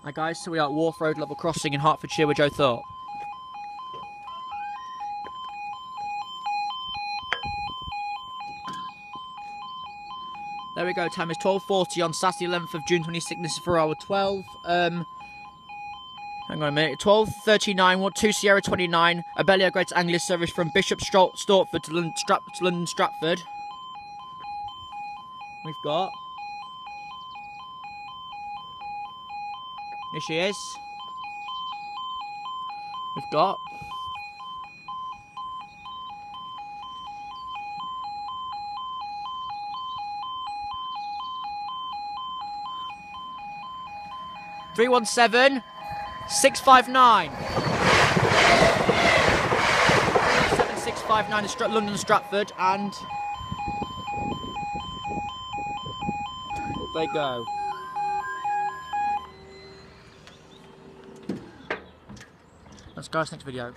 Hi guys, so we are at Wharf Road level crossing in Hertfordshire with Joe Thorpe. There we go, time is 12:40 on Saturday 11th of June 26th, this is for hour 12. Hang on a minute, 12:39, 2 Sierra 29, Abellio Great Anglia service from Bishop Stortford to London Stratford. We've got... Here she is. We've got... (317) 659. 659 London Stratford, and there you go. That's guys, next video.